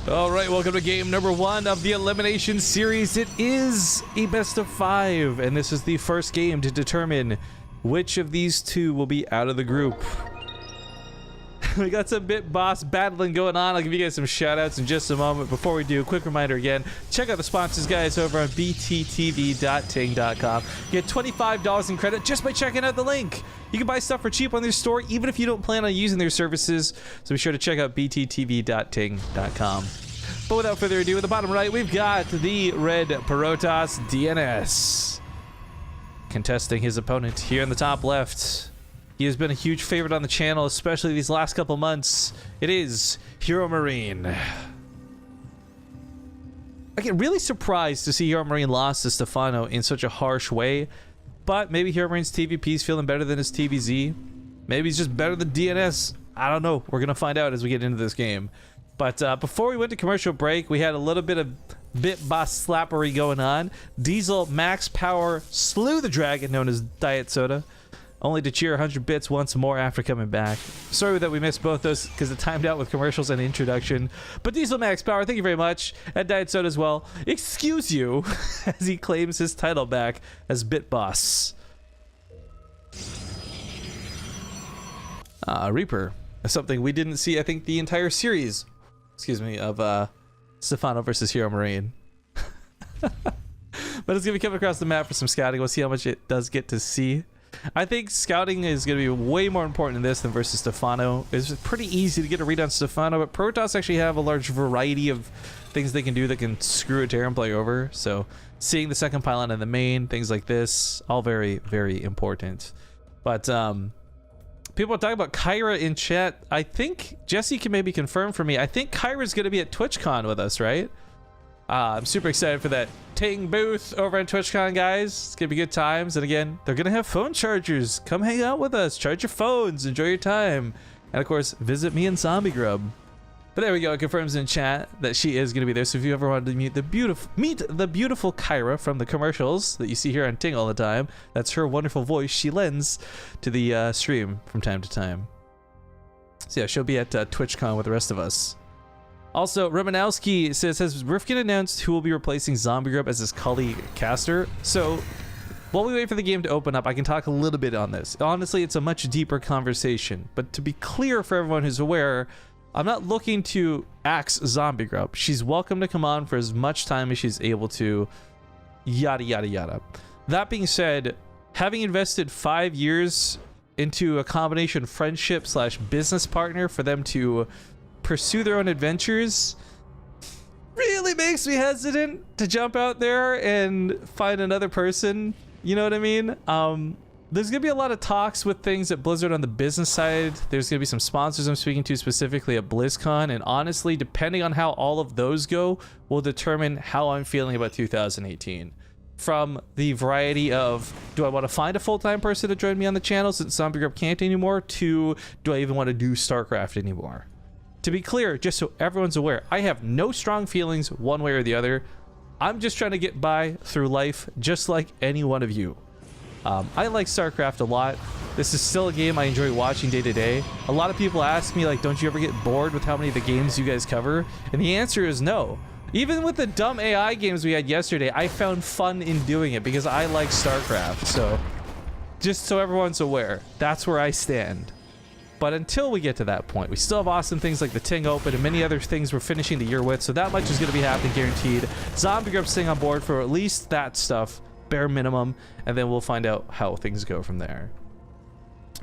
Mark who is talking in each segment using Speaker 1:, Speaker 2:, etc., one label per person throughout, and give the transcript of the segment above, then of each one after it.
Speaker 1: All right, welcome to game number 1 of the elimination series. It is a best of 5, and this is the first game to determine which of these two will be out of the group. We got some Bit Boss battling going on. I'll give you guys some shout outs in just a moment. Before we do, a quick reminder again, check out the sponsors, guys, over on bttv.ting.com. Get $25 in credit just by checking out the link. You can buy stuff for cheap on their store, even if you don't plan on using their services. So be sure to check out bttv.ting.com. But without further ado, at the bottom right, we've got the red Protoss DnS contesting his opponent here in the top left. He has been a huge favorite on the channel, especially these last couple months. It is HeroMarine. I get really surprised to see HeroMarine lost to Stefano in such a harsh way, but maybe HeroMarine's TvP is feeling better than his TvZ. Maybe he's just better than DnS. I don't know. We're going to find out as we get into this game. But before we went to commercial break, we had a little bit of Bit Boss slappery going on. Diesel Max Power slew the dragon known as Diet Soda, only to cheer 100 bits once more after coming back. Sorry that we missed both those because it timed out with commercials and introduction. But Diesel Max Power, thank you very much. And Diet Soda as well. Excuse you, as he claims his title back as Bit Boss. Reaper. Something we didn't see, I think, the entire series, excuse me, of Stefano versus HeroMarine. But it's going to be coming across the map for some scouting. We'll see how much it does get to see. I think scouting is going to be way more important in this than versus Stefano. It's pretty easy to get a read on Stefano, but Protoss actually have a large variety of things they can do that can screw a Terran player over. So seeing the second pylon in the main, things like this, all very, very important. But people are talking about Kyra in chat. I think Jesse can maybe confirm for me. I think Kyra's going to be at TwitchCon with us, right? I'm super excited for that Ting booth over at TwitchCon, guys. It's gonna be good times, and again, they're gonna have phone chargers. Come hang out with us, charge your phones, enjoy your time, and of course, visit me in Zombie Grub. But there we go. It confirms in chat that she is gonna be there. So if you ever wanted to meet the beautiful Kyra from the commercials that you see here on Ting all the time, that's her wonderful voice she lends to the stream from time to time. So yeah, she'll be at TwitchCon with the rest of us. Also, Romanowski says, has Rifkin announced who will be replacing Zombie Grub as his colleague caster? So, while we wait for the game to open up, I can talk a little bit on this. Honestly, it's a much deeper conversation. But to be clear for everyone who's aware, I'm not looking to axe Zombie Grub. She's welcome to come on for as much time as she's able to, yada, yada, yada. That being said, having invested 5 years into a combination friendship / business partner for them to pursue their own adventures really makes me hesitant to jump out there and find another person. You know what I mean? There's gonna be a lot of talks with things at Blizzard on the business side. There's gonna be some sponsors I'm speaking to specifically at BlizzCon, and honestly, depending on how all of those go will determine how I'm feeling about 2018. From the variety of, do I want to find a full-time person to join me on the channel since Zombie Grub can't anymore, to do I even want to do StarCraft anymore? To be clear, just so everyone's aware, I have no strong feelings one way or the other. I'm just trying to get by through life just like any one of you. I like StarCraft a lot. This is still a game I enjoy watching day to day. A lot of people ask me, like, don't you ever get bored with how many of the games you guys cover? And the answer is no. Even with the dumb AI games we had yesterday, I found fun in doing it because I like StarCraft. So, just so everyone's aware, that's where I stand. But until we get to that point, we still have awesome things like the Ting Open and many other things we're finishing the year with, so that much is going to be happening guaranteed. Zombie Grub's staying on board for at least that stuff, bare minimum, and then we'll find out how things go from there.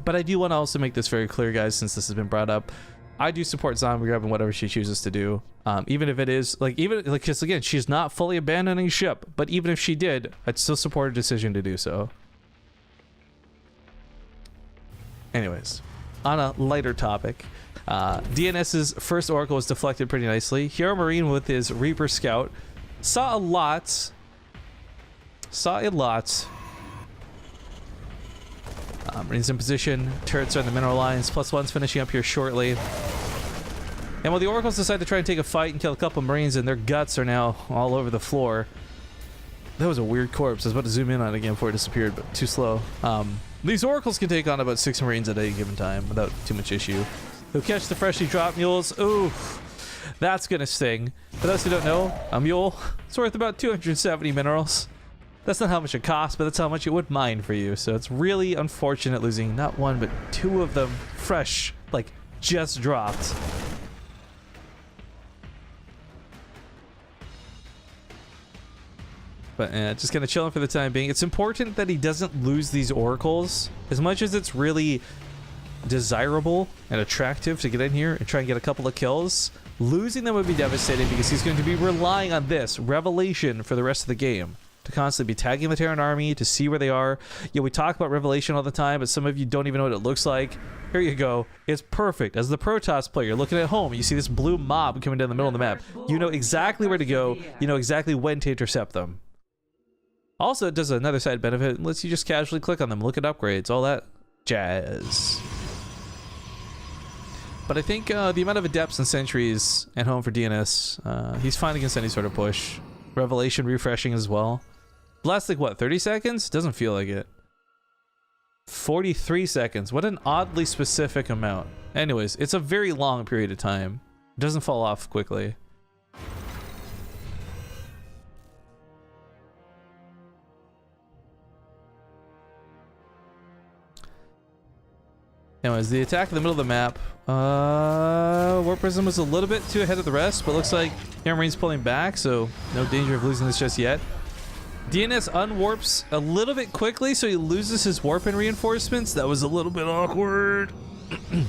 Speaker 1: But I do want to also make this very clear, guys, since this has been brought up. I do support Zombie Grub and whatever she chooses to do, even if it is, because again, she's not fully abandoning ship, but even if she did, I'd still support her decision to do so. Anyways. On a lighter topic, DNS's first Oracle was deflected pretty nicely. HeroMarine with his Reaper Scout saw a lot. Marine's in position, turrets are in the mineral lines, +1's finishing up here shortly. And while the Oracles decide to try and take a fight and kill a couple Marines, and their guts are now all over the floor. That was a weird corpse. I was about to zoom in on it again before it disappeared, but too slow. These Oracles can take on about 6 Marines at any given time without too much issue. They'll catch the freshly dropped mules. Ooh. That's gonna sting. For those who don't know, a mule, it's worth about 270 minerals. That's not how much it costs, but that's how much it would mine for you. So it's really unfortunate losing not one, but two of them fresh, like just dropped. But just kind of chilling for the time being. It's important that he doesn't lose these oracles. As much as it's really desirable and attractive to get in here and try and get a couple of kills, losing them would be devastating because he's going to be relying on this Revelation for the rest of the game. To constantly be tagging the Terran army, to see where they are. Yeah, we talk about Revelation all the time, but some of you don't even know what it looks like. Here you go. It's perfect. As the Protoss player looking at home, you see this blue mob coming down the middle of the map. You know exactly where to go. You know exactly when to intercept them. Also, it does another side benefit. It lets you just casually click on them, look at upgrades, all that jazz. But I think the amount of adepts and sentries at home for DNS, he's fine against any sort of push. Revelation refreshing as well. Lasts like what, 30 seconds? Doesn't feel like it. 43 seconds. What an oddly specific amount. Anyways, it's a very long period of time. It doesn't fall off quickly. Anyways, the attack in the middle of the map. Warp Prism was a little bit too ahead of the rest, but looks like HeroMarine's pulling back, so no danger of losing this just yet. DNS unwarps a little bit quickly, so he loses his warp and reinforcements. That was a little bit awkward. And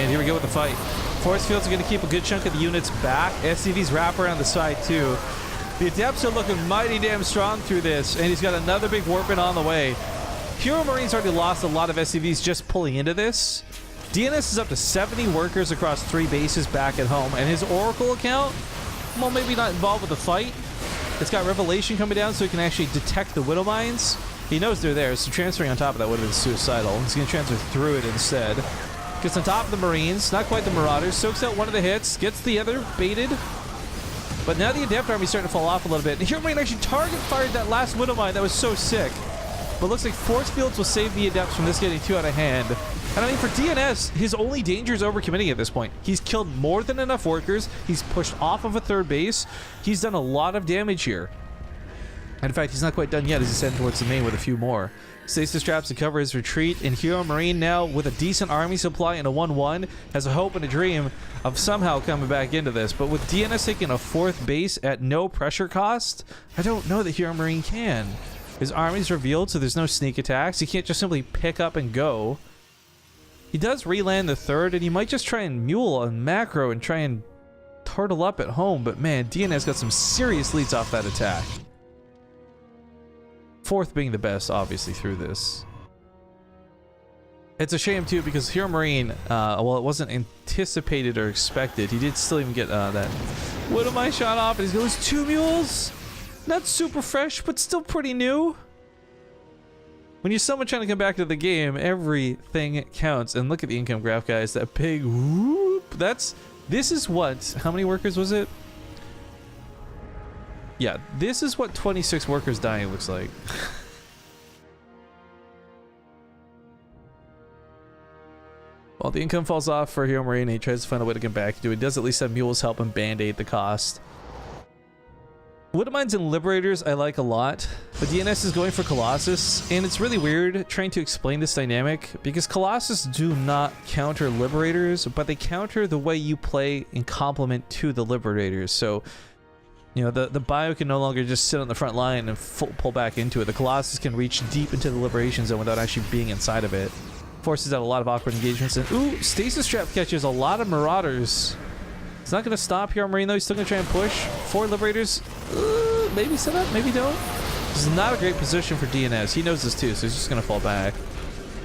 Speaker 1: here we go with the fight. Force fields are going to keep a good chunk of the units back. SCVs wrap around the side too. The adepts are looking mighty damn strong through this, and he's got another big warping on the way. HeroMarine's already lost a lot of SCVs just pulling into this. DNS is up to 70 workers across 3 bases back at home, and his Oracle account, well, maybe not involved with the fight. It's got Revelation coming down so he can actually detect the Widow Mines. He knows they're there, so transferring on top of that would have been suicidal. He's going to transfer through it instead. Gets on top of the Marines, not quite the Marauders, soaks out one of the hits, gets the other baited. But now the Adept Army's starting to fall off a little bit. And HeroMarine actually target fired that last Widow Mine. That was so sick. But looks like Force Fields will save the Adepts from this getting too out of hand. And I mean, for DNS, his only danger is overcommitting at this point. He's killed more than enough workers. He's pushed off of a 3rd base. He's done a lot of damage here. And in fact, he's not quite done yet as he's heading towards the main with a few more. Stasis traps to cover his retreat, and HeroMarine now with a decent army supply and a 1-1 has a hope and a dream of somehow coming back into this. But with DNS taking a 4th base at no pressure cost, I don't know that HeroMarine can. His army's revealed, so there's no sneak attacks. He can't just simply pick up and go. He does reland the 3rd, and he might just try and mule and macro and try and turtle up at home. But man, DNS got some serious leads off that attack. 4th being the best, obviously, through this. It's a shame, too, because HeroMarine, well, it wasn't anticipated or expected. He did still even get that Widow Mine shot off, and he's got those 2 mules. Not super fresh, but still pretty new. When you're someone trying to come back to the game, everything counts. And look at the income graph, guys. That big whoop. This is what, how many workers was it? Yeah, this is what 26 workers dying looks like. Well, the income falls off for HeroMarine and he tries to find a way to get back to it. He does at least have mules help him band-aid the cost. Widow Mines and Liberators I like a lot, but DNS is going for Colossus, and it's really weird trying to explain this dynamic because Colossus do not counter Liberators, but they counter the way you play in complement to the Liberators. So, you know, the Bio can no longer just sit on the front line and pull back into it. The Colossus can reach deep into the Liberation Zone without actually being inside of it. Forces out a lot of awkward engagements, and ooh, Stasis Trap catches a lot of Marauders. It's not going to stop HeroMarine though. He's still going to try and push. 4 Liberators. Maybe set up, maybe don't. This is not a great position for DNS. He knows this too, so he's just going to fall back.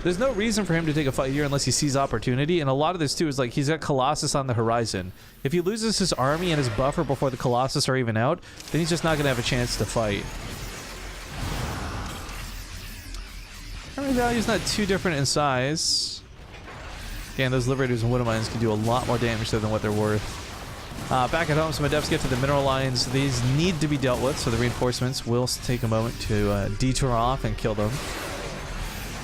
Speaker 1: There's no reason for him to take a fight here unless he sees opportunity, and a lot of this too is like he's got Colossus on the horizon. If he loses his army and his buffer before the Colossus are even out, then he's just not going to have a chance to fight. Army value is not too different in size. Again, those Liberators and Widow Mines can do a lot more damage than what they're worth. Back at home, some Adepts get to the mineral lines. These need to be dealt with, so the reinforcements will take a moment to detour off and kill them.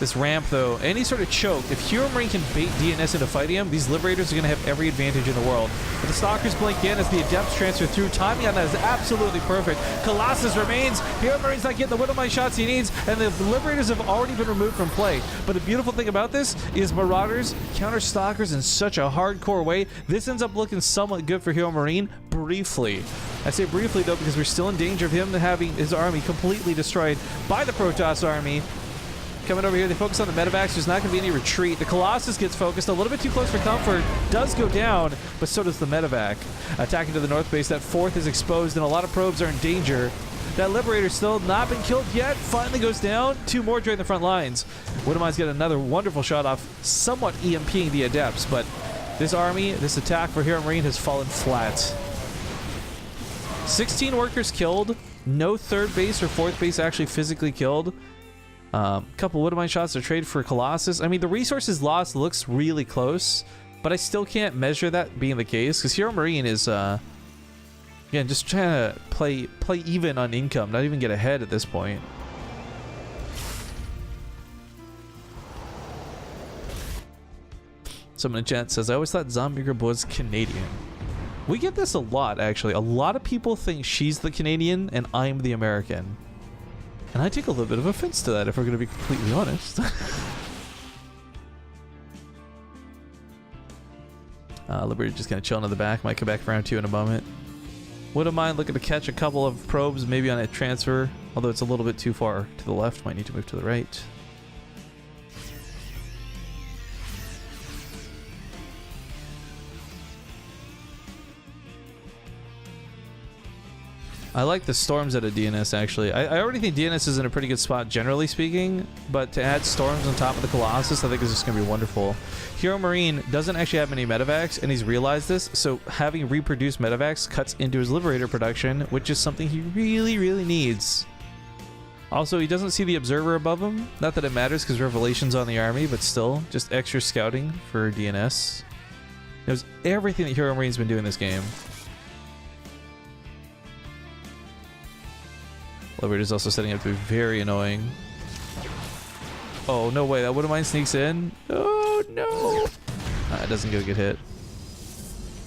Speaker 1: This ramp, though, any sort of choke, if HeroMarine can bait DnS into fighting him, these Liberators are going to have every advantage in the world. But the Stalkers blink in as the Adepts transfer through. Timing on that is absolutely perfect. Colossus remains. HeroMarine's not getting the Widowmine shots he needs, and the Liberators have already been removed from play. But the beautiful thing about this is Marauders counter Stalkers in such a hardcore way. This ends up looking somewhat good for HeroMarine briefly. I say briefly, though, because we're still in danger of him having his army completely destroyed by the Protoss army. Coming over here, they focus on the medevacs. There's not going to be any retreat. The Colossus gets focused. A little bit too close for comfort. Does go down, but so does the medevac. Attacking to the north base. That fourth is exposed, and a lot of probes are in danger. That Liberator still not been killed yet. Finally goes down. Two more join the front lines. Widowmine's got another wonderful shot off, somewhat EMPing the Adepts, but this army, this attack for HeroMarine has fallen flat. 16 workers killed. No third base or fourth base actually physically killed. Couple Widowmine shots to trade for Colossus. I mean, the resources lost looks really close, but I still can't measure that being the case because HeroMarine is, again, just trying to play even on income, not even get ahead at this point. Someone in chat says, I always thought Zombie Grub was Canadian. We get this a lot, actually. A lot of people think she's the Canadian and I'm the American. And I take a little bit of offense to that, if we're going to be completely honest. Liberator just kind of chilling in the back. Might come back for round 2 in a moment. Wouldn't mind looking to catch a couple of probes, maybe on a transfer. Although it's a little bit too far to the left. Might need to move to the right. I like the storms out of DnS, actually. I already think DnS is in a pretty good spot, generally speaking, but to add storms on top of the Colossus, I think is just going to be wonderful. HeroMarine doesn't actually have many medevacs, and he's realized this, so having reproduced medevacs cuts into his Liberator production, which is something he really, really needs. Also, he doesn't see the Observer above him. Not that it matters, because Revelation's on the army, but still, just extra scouting for DnS. Knows everything that HeroMarine's been doing this game. Liberator's also setting up to be very annoying. Oh, no way. That Widowmine sneaks in. Oh, no. It doesn't get a good hit.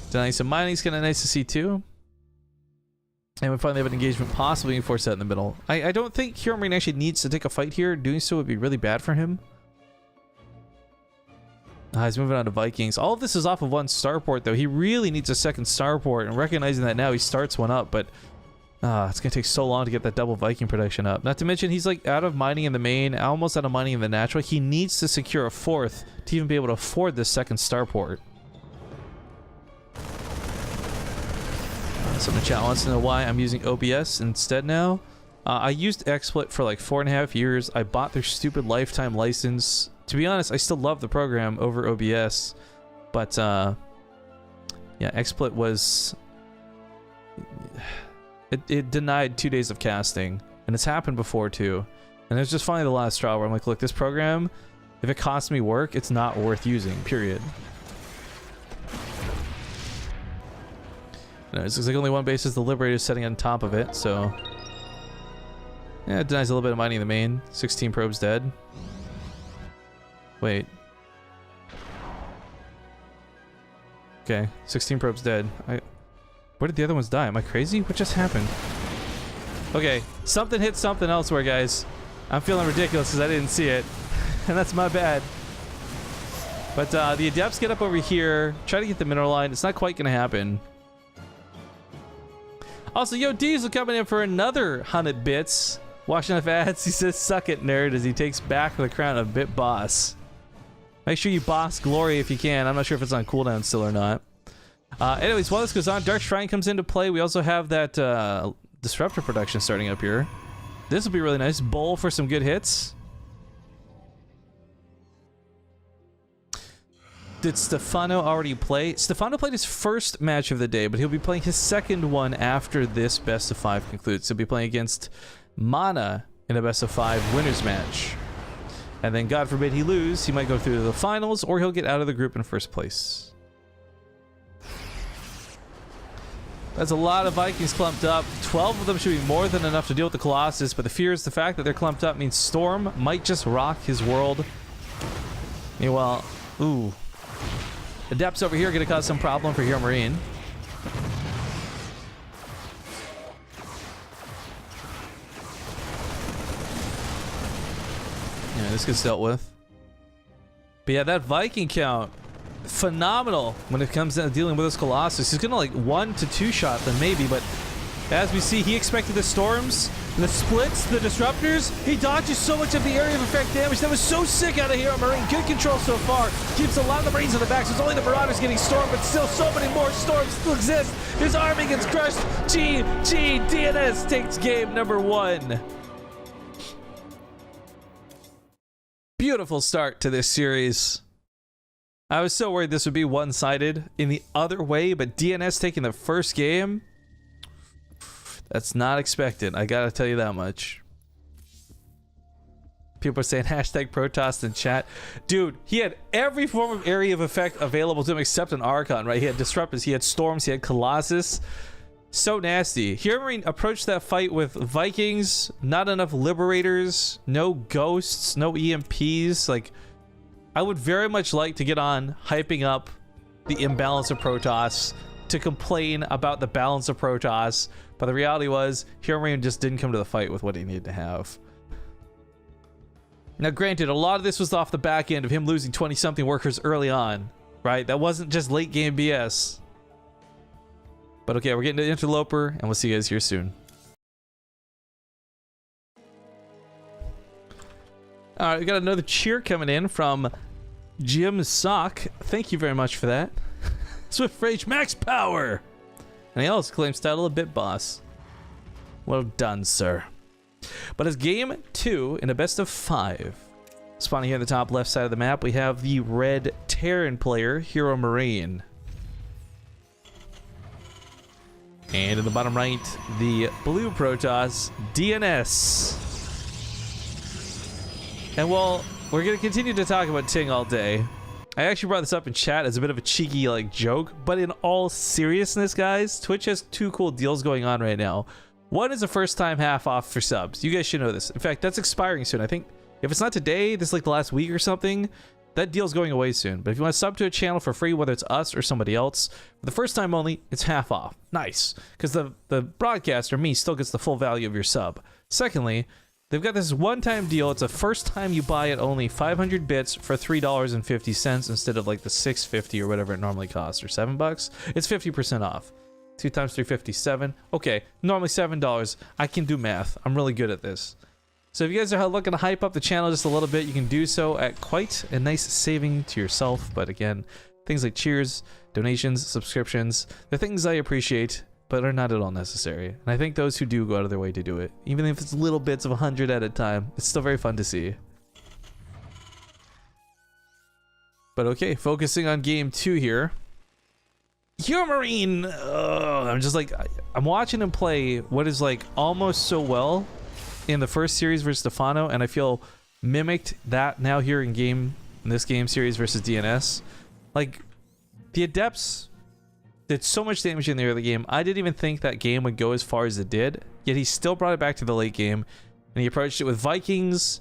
Speaker 1: Denying some mining's kind of nice to see, too. And we finally have an engagement possibly being forced out in the middle. I don't think HeroMarine actually needs to take a fight here. Doing so would be really bad for him. He's moving on to Vikings. All of this is off of one starport, though. He really needs a second starport. And recognizing that now, he starts one up, but... it's gonna take so long to get that double Viking production up. Not to mention he's like out of mining in the main, almost out of mining in the natural. He needs to secure a fourth to even be able to afford this second starport. Someone in chat wants to know why I'm using OBS instead now. I used XSplit for like 4.5 years. I bought their stupid lifetime license. To be honest, I still love the program over OBS, but yeah, XSplit was... It denied 2 days of casting, and it's happened before too. And it's just finally the last straw where I'm like, look, this program, if it costs me work, it's not worth using, period. No, it's like only one base is the Liberator setting on top of it, so... Yeah, it denies a little bit of mining in the main. 16 probes dead. Wait. Okay, 16 probes dead. Where did the other ones die? Am I crazy? What just happened? Okay, something hit something elsewhere, guys. I'm feeling ridiculous because I didn't see it. And that's my bad. But the Adepts get up over here, try to get the mineral line. It's not quite going to happen. Also, Yo Diesel coming in for another 100 bits. Watching enough ads, he says, suck it, nerd, as he takes back the crown of Bit Boss. Make sure you boss Glory if you can. I'm not sure if it's on cooldown still or not. Anyways, while this goes on, Dark Shrine comes into play. We also have that Disruptor production starting up here. This will be really nice. Bowl for some good hits. Did Stefano already play? Stefano played his first match of the day, but he'll be playing his second one after this best of 5 concludes. He'll be playing against Mana in a best of 5 winners match. And then, God forbid he lose, he might go through to the finals, or he'll get out of the group in first place. That's a lot of Vikings clumped up. 12 of them should be more than enough to deal with the Colossus, but the fear is the fact that they're clumped up means Storm might just rock his world. Meanwhile, ooh. Adepts over here are going to cause some problem for HeroMarine. Yeah, this gets dealt with. But yeah, that Viking count, phenomenal when it comes to dealing with this Colossus. He's gonna like 1 to 2 shot them maybe, but as we see, he expected the storms, the splits, the disruptors. He dodges so much of the area of effect damage. That was so sick out of HeroMarine. Good control so far. Keeps a lot of the Marines on the back, so it's only the Marauders getting stormed, but still so many more storms still exist. His army gets crushed. GG, DnS takes game number 1. Beautiful start to this series. I was so worried this would be one-sided in the other way, but DnS taking the first game, that's not expected. I gotta tell you that much. People are saying hashtag Protoss in chat. Dude, he had every form of area of effect available to him except an Archon, right? He had Disruptors, he had Storms, he had Colossus. So nasty. HeroMarine approached that fight with Vikings, not enough Liberators, no Ghosts, no EMPs. Like, I would very much like to get on hyping up the imbalance of Protoss, to complain about the balance of Protoss, but the reality was HeroMarine just didn't come to the fight with what he needed to have. Now granted, a lot of this was off the back end of him losing 20-something workers early on, right? That wasn't just late game BS. But okay, we're getting to Interloper, and we'll see you guys here soon. Alright, we got another cheer coming in from Jim Sock. Thank you very much for that. Swift Rage Max Power! And he also claims title of Bit Boss. Well done, sir. But as game 2 in a best of 5, spawning here in the top left side of the map, we have the red Terran player, HeroMarine. And in the bottom right, the blue Protoss, DnS. And while we're going to continue to talk about Ting all day, I actually brought this up in chat as a bit of a cheeky like joke, but in all seriousness, guys, Twitch has 2 cool deals going on right now. One is a first time half off for subs. You guys should know this. In fact, that's expiring soon. I think if it's not today, this is like the last week or something. That deal's going away soon. But if you want to sub to a channel for free, whether it's us or somebody else, for the first time only, it's half off. Nice. Because the broadcaster, me, still gets the full value of your sub. Secondly, they've got this one-time deal. It's a first time you buy it only 500 bits for $3.50 instead of like the $6.50 or whatever it normally costs, or $7. It's 50% off. 2 times 357. Okay, normally $7. I can do math. I'm really good at this. So if you guys are looking to hype up the channel just a little bit, you can do so at quite a nice saving to yourself. But again, things like cheers, donations, subscriptions, they're things I appreciate, but are not at all necessary. And I think those who do go out of their way to do it, even if it's little bits of 100 at a time, it's still very fun to see. But okay, focusing on game 2 here. HeroMarine, I'm just like, I'm watching him play what is like almost so well in the first series versus Stefano, and I feel mimicked that now here in this game series versus DnS. Like, the Adepts did so much damage in the early game. I didn't even think that game would go as far as it did, yet he still brought it back to the late game, and he approached it with Vikings,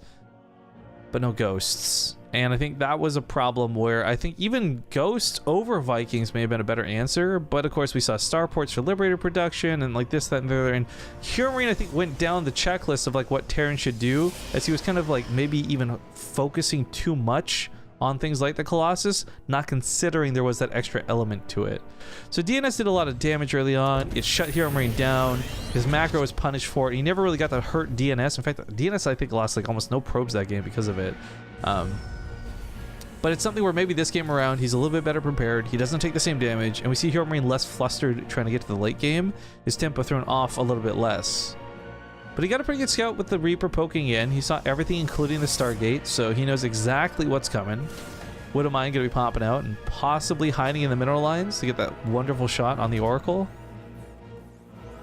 Speaker 1: but no Ghosts. And I think that was a problem where I think even Ghost over Vikings may have been a better answer, but of course we saw starports for Liberator production and like this, that, and the other. And HeroMarine, I think, went down the checklist of like what Terran should do, as he was kind of like maybe even focusing too much on things like the Colossus, not considering there was that extra element to it. So DnS did a lot of damage early on. It shut HeroMarine down. His macro was punished for it. He never really got to hurt DnS. In fact, DnS I think lost like almost no probes that game because of it. But it's something where maybe this game around, he's a little bit better prepared. He doesn't take the same damage, and we see HeroMarine less flustered trying to get to the late game. His tempo thrown off a little bit less. But he got a pretty good scout with the Reaper poking in. He saw everything, including the Stargate, so he knows exactly what's coming. Widow Mine going to be popping out and possibly hiding in the mineral lines to get that wonderful shot on the Oracle.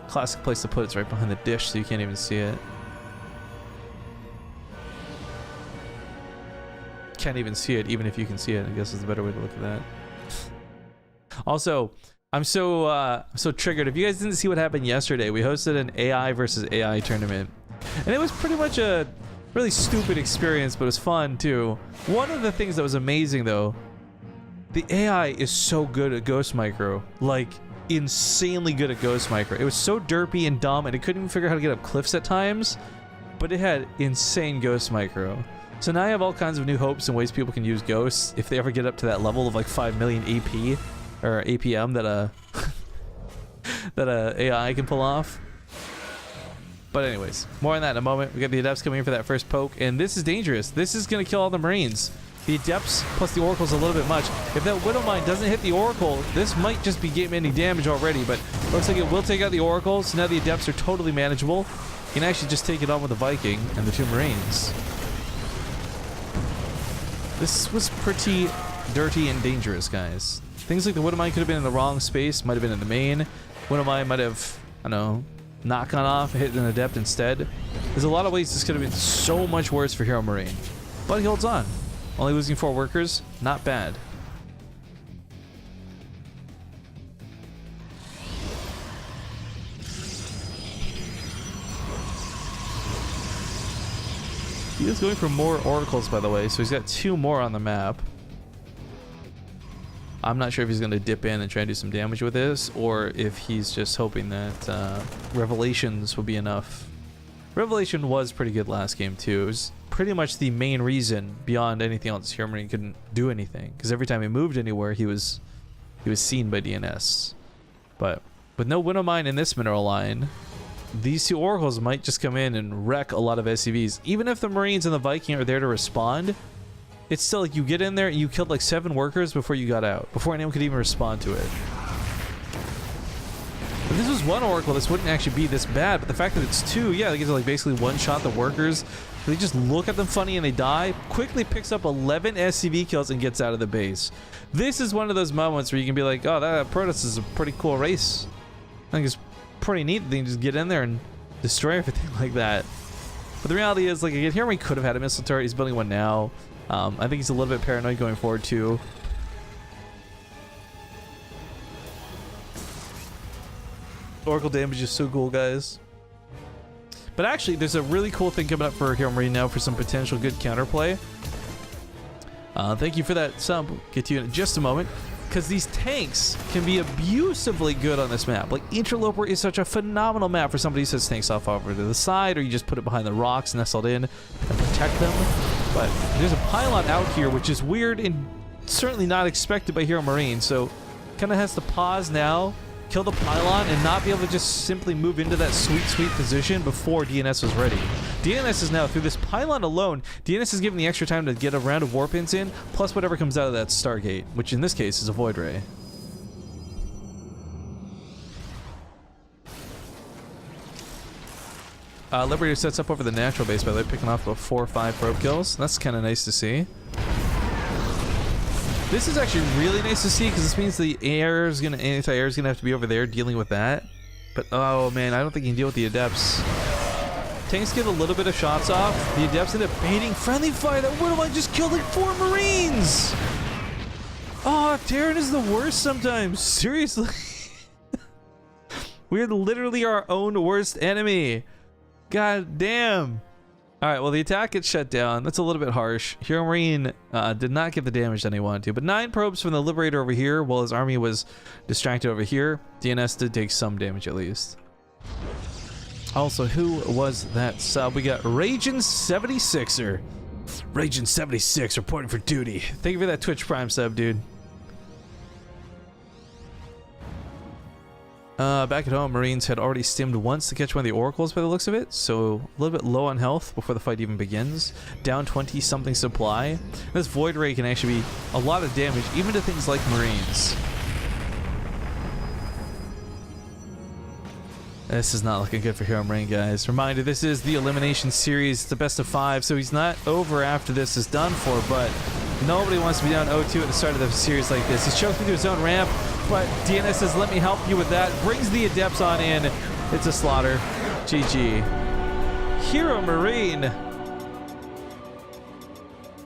Speaker 1: Classic place to put it's right behind the dish, so you can't even see it. Can't even see it, even if you can see it. I guess is the better way to look at that. Also, I'm so triggered. If you guys didn't see what happened yesterday, we hosted an AI versus AI tournament. And it was pretty much a really stupid experience, but it was fun too. One of the things that was amazing though, the AI is so good at Ghost Micro. Like, insanely good at Ghost Micro. It was so derpy and dumb, and it couldn't even figure out how to get up cliffs at times, but it had insane Ghost Micro. So now I have all kinds of new hopes and ways people can use Ghosts if they ever get up to that level of like 5 million AP or APM that that AI can pull off. But anyways, more on that in a moment. We got the Adepts coming in for that first poke, and this is dangerous. This is going to kill all the Marines. The Adepts plus the Oracle's a little bit much. If that Widow Mine doesn't hit the Oracle, this might just be game-ending damage already, but looks like it will take out the Oracle, so now the Adepts are totally manageable. You can actually just take it on with the Viking and the 2 Marines. This was pretty dirty and dangerous, guys. Things like the Widow Mine could have been in the wrong space, might have been in the main. Widow Mine might have, I don't know, not gone off, hit an Adept instead. There's a lot of ways this could have been so much worse for HeroMarine. But he holds on. Only losing 4 workers, not bad. He is going for more Oracles, by the way, so he's got 2 more on the map. I'm not sure if he's going to dip in and try and do some damage with this, or if he's just hoping that Revelations will be enough. Revelation was pretty good last game too. It was pretty much the main reason beyond anything else HeroMarine couldn't do anything, because every time he moved anywhere he was seen by DNS. But with no Widow Mine in this mineral line, these 2 Oracles might just come in and wreck a lot of SCVs. Even if the Marines and the Viking are there to respond, it's still like you get in there and you killed like 7 workers before you got out, before anyone could even respond to it. If this was 1 Oracle, this wouldn't actually be this bad, but the fact that it's 2, yeah, they get to like basically one-shot the workers. They just look at them funny and they die. Quickly picks up 11 SCV kills and gets out of the base. This is one of those moments where you can be like, oh, that Protoss is a pretty cool race. I think it's pretty neat that they can just get in there and destroy everything like that. But the reality is, like, again, HeroMarine could have had a missile turret. He's building one now. I think he's a little bit paranoid going forward too. Oracle damage is so cool, guys. But actually, there's a really cool thing coming up for HeroMarine now for some potential good counterplay. Thank you for that sub. Get to you in just a moment. Because these tanks can be abusively good on this map. Like, Interloper is such a phenomenal map for somebody who sets tanks off over to the side, or you just put it behind the rocks nestled in and protect them. But there's a pylon out here, which is weird and certainly not expected by HeroMarine. So, kind of has to pause now, kill the pylon, and not be able to just simply move into that sweet position before DNS was ready. DNS is now, through this pylon alone, DNS is given the extra time to get a round of warpins in, plus whatever comes out of that Stargate, which in this case is a Void Ray. Liberator sets up over the natural base, by the way, picking off about 4 or 5 probe kills. That's kind of nice to see. This is actually really nice to see, because this means the anti-air is gonna have to be over there dealing with that. But oh man, I don't think he can deal with the Adepts. Tanks get a little bit of shots off. The Adepts end up baiting friendly fire. That Widow Mine just killed like 4 Marines. Oh, Terran is the worst sometimes. Seriously. We're literally our own worst enemy. God damn. Alright, well, the attack gets shut down. That's a little bit harsh. HeroMarine did not get the damage that he wanted to, but 9 probes from the Liberator over here while his army was distracted over here. DNS did take some damage at least. Also, who was that sub? We got Ragin76er. Ragin76 reporting for duty. Thank you for that Twitch Prime sub, dude. Back at home, Marines had already stimmed once to catch one of the Oracles by the looks of it, so a little bit low on health before the fight even begins. Down 20-something supply. This Void Ray can actually be a lot of damage, even to things like Marines. This is not looking good for HeroMarine, guys. Reminder, this is the Elimination Series. It's the best of 5, so he's not over after this is done for, but nobody wants to be down 0-2 at the start of the series like this. He's choking through his own ramp, but DNS says, let me help you with that. Brings the Adepts on in. It's a slaughter. GG. HeroMarine.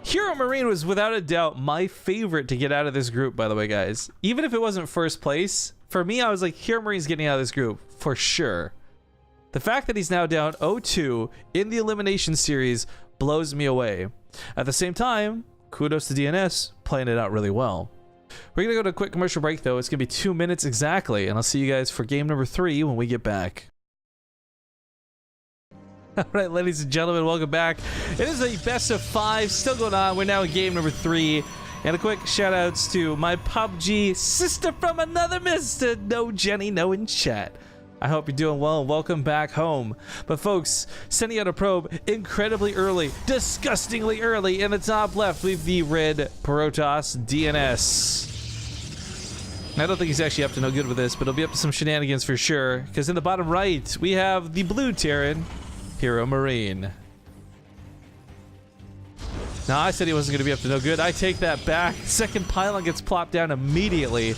Speaker 1: HeroMarine was without a doubt my favorite to get out of this group, by the way, guys. Even if it wasn't first place, for me, I was like, HeroMarine's getting out of this group for sure. The fact that he's now down 0-2 in the elimination series blows me away. At the same time, kudos to DnS, playing it out really well. We're going to go to a quick commercial break, though. It's going to be 2 minutes exactly, and I'll see you guys for game number 3 when we get back. All right, ladies and gentlemen, welcome back. It is a best of 5 still going on. We're now in game number 3. And a quick shout outs to my PUBG sister from another mister. No Jenny, no in chat. I hope you're doing well and welcome back home. But folks, sending out a probe incredibly early, disgustingly early. In the top left, we have the red Protoss DnS. I don't think he's actually up to no good with this, but he'll be up to some shenanigans for sure. Because in the bottom right, we have the blue Terran, HeroMarine. Now, I said he wasn't going to be up to no good. I take that back. Second pylon gets plopped down immediately.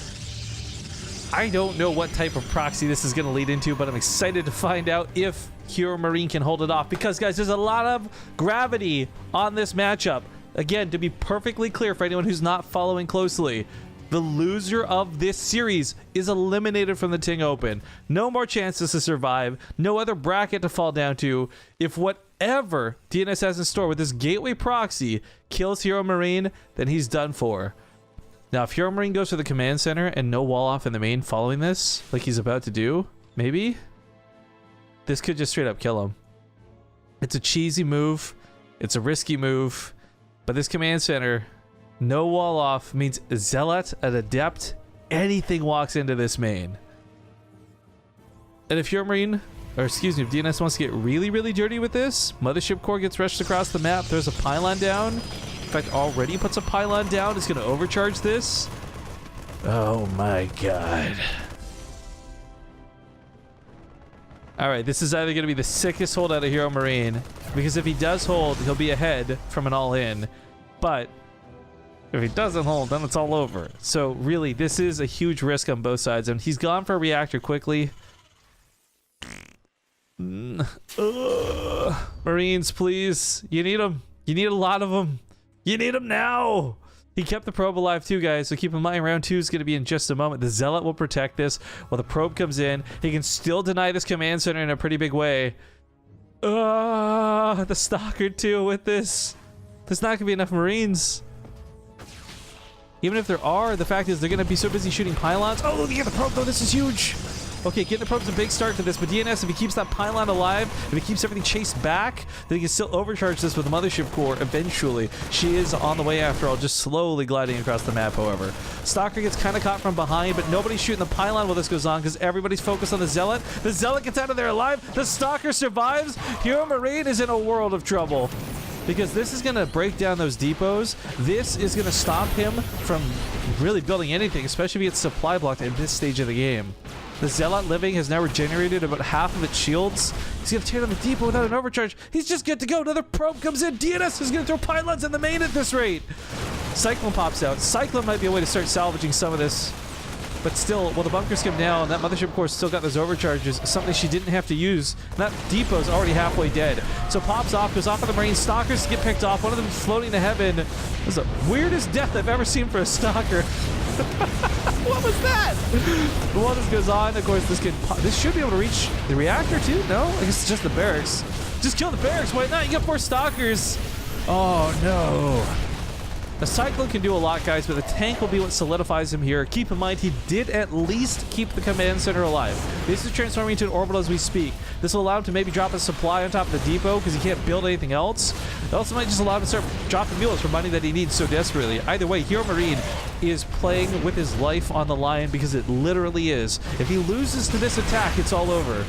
Speaker 1: I don't know what type of proxy this is going to lead into, but I'm excited to find out if HeroMarine can hold it off. Because, guys, there's a lot of gravity on this matchup. Again, to be perfectly clear for anyone who's not following closely, the loser of this series is eliminated from the TING Open. No more chances to survive. No other bracket to fall down to. If whatever DnS has in store with this gateway proxy kills HeroMarine, then he's done for. Now, if HeroMarine goes to the command center and no wall off in the main following this, like he's about to do, maybe, this could just straight up kill him. It's a cheesy move. It's a risky move. But this command center, no wall off, means Zealot, an Adept, anything walks into this main. And if HeroMarine, or excuse me, if DnS wants to get really, really dirty with this, Mothership Core gets rushed across the map, there's a pylon down. In fact, already puts a pylon down. Is going to overcharge this. Oh my god. Alright, this is either going to be the sickest hold out of HeroMarine, because if he does hold, he'll be ahead from an all-in. But if he doesn't hold, then it's all over. So really, this is a huge risk on both sides. And he's gone for a reactor quickly. Marines, please. You need them. You need a lot of them. You need him now! He kept the probe alive too, guys, so keep in mind round 2 is going to be in just a moment. The Zealot will protect this while the probe comes in. He can still deny this command center in a pretty big way. The Stalker too with this. There's not going to be enough Marines. Even if there are, the fact is they're going to be so busy shooting pylons. Oh, look at the probe though, this is huge! Okay, getting the probe's a big start to this, but DnS, if he keeps that pylon alive, if he keeps everything chased back, then he can still overcharge this with the Mothership Core eventually. She is on the way after all, just slowly gliding across the map, however. Stalker gets kind of caught from behind, but nobody's shooting the pylon while this goes on because everybody's focused on the Zealot. The Zealot gets out of there alive. The Stalker survives. HeroMarine is in a world of trouble because this is going to break down those depots. This is going to stop him from really building anything, especially if he gets supply blocked at this stage of the game. The Zealot living has now regenerated about half of its shields. He's going to tear down the depot without an overcharge. He's just good to go. Another probe comes in. DnS is going to throw pylons in the main at this rate. Cyclone pops out. Cyclone might be a way to start salvaging some of this. But still, while the bunkers come down, that Mothership Core still got those overcharges, something she didn't have to use. That depot's already halfway dead. So pops off, goes off of the Marine. Stalkers get picked off. One of them floating to heaven. This is the weirdest death I've ever seen for a Stalker. What was that? But while this goes on, of course, this should be able to reach the reactor too. No, I guess it's just the barracks. Just kill the barracks. Why not? You got 4 Stalkers. Oh no. The Cyclone can do a lot, guys, but the tank will be what solidifies him here. Keep in mind, he did at least keep the command center alive. This is transforming into an orbital as we speak. This will allow him to maybe drop a supply on top of the depot because he can't build anything else. It also might just allow him to start dropping mules for money that he needs so desperately. Either way, HeroMarine is playing with his life on the line because it literally is. If he loses to this attack, it's all over.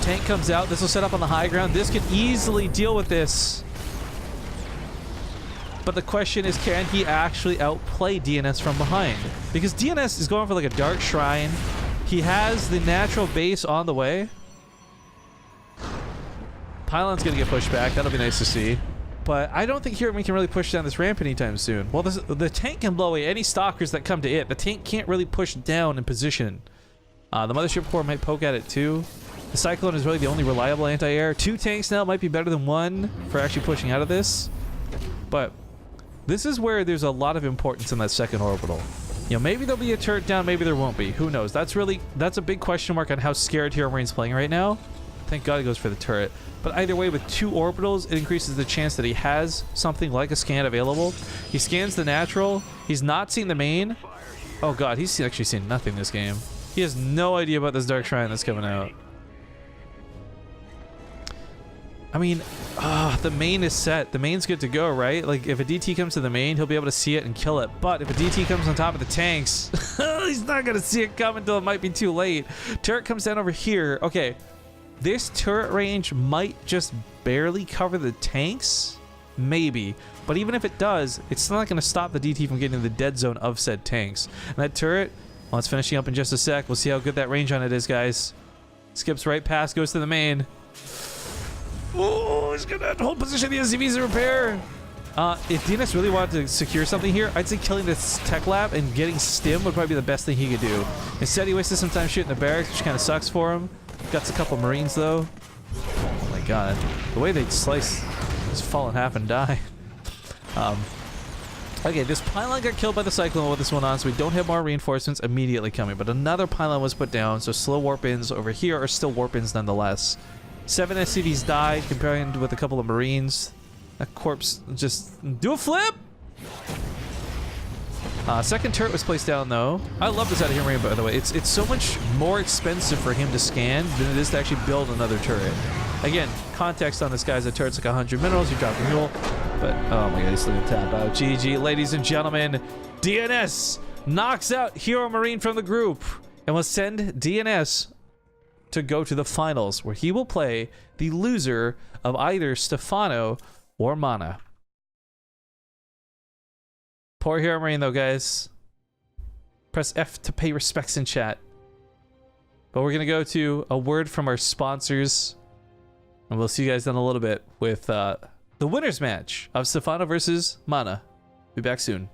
Speaker 1: Tank comes out. This will set up on the high ground. This can easily deal with this. But the question is, can he actually outplay DnS from behind? Because DnS is going for like a dark shrine. He has the natural base on the way. Pylon's going to get pushed back. That'll be nice to see. But I don't think HeroMarine can really push down this ramp anytime soon. Well, the tank can blow away any stalkers that come to it. The tank can't really push down in position. The Mothership Core might poke at it too. The Cyclone is really the only reliable anti-air. 2 tanks now might be better than 1 for actually pushing out of this. But this is where there's a lot of importance in that second orbital. You know, maybe there'll be a turret down, maybe there won't be. Who knows? That's a big question mark on how scared HeroMarine's playing right now. Thank God he goes for the turret. But either way, with 2 orbitals, it increases the chance that he has something like a scan available. He scans the natural. He's not seen the main. Oh God, he's actually seen nothing this game. He has no idea about this Dark Shrine that's coming out. I mean, the main is set. The main's good to go, right? Like, if a DT comes to the main, he'll be able to see it and kill it. But if a DT comes on top of the tanks, he's not going to see it come until it might be too late. Turret comes down over here. Okay, this turret range might just barely cover the tanks. Maybe. But even if it does, it's still not going to stop the DT from getting to the dead zone of said tanks. And that turret, well, it's finishing up in just a sec. We'll see how good that range on it is, guys. Skips right past, goes to the main. Oh, he's gonna hold position. The SCVs in repair. If DnS really wanted to secure something here, I'd say killing this tech lab and getting stim would probably be the best thing he could do. Instead, he wasted some time shooting the barracks, which kind of sucks for him. Got a couple Marines though. Oh my God, the way they slice, just fall in half and die. Okay, this pylon got killed by the Cyclone with this one on, so we don't have more reinforcements immediately coming. But another pylon was put down, so slow warp-ins over here are still warp-ins nonetheless. 7 SCVs died, comparing with a couple of Marines. That corpse just do a flip. Second turret was placed down though. I love this out of HeroMarine, by the way. It's so much more expensive for him to scan than it is to actually build another turret. Again, context on this guy's a turret's like 100 minerals. You drop a mule, but oh my God, he's still gonna tap out. GG, ladies and gentlemen. DnS knocks out HeroMarine from the group and will send DnS to go to the finals, where he will play the loser of either Stefano or Mana. Poor HeroMarine though, guys. Press F to pay respects in chat. But we're gonna go to a word from our sponsors, and we'll see you guys in a little bit with the winners match of Stefano versus Mana. Be back soon.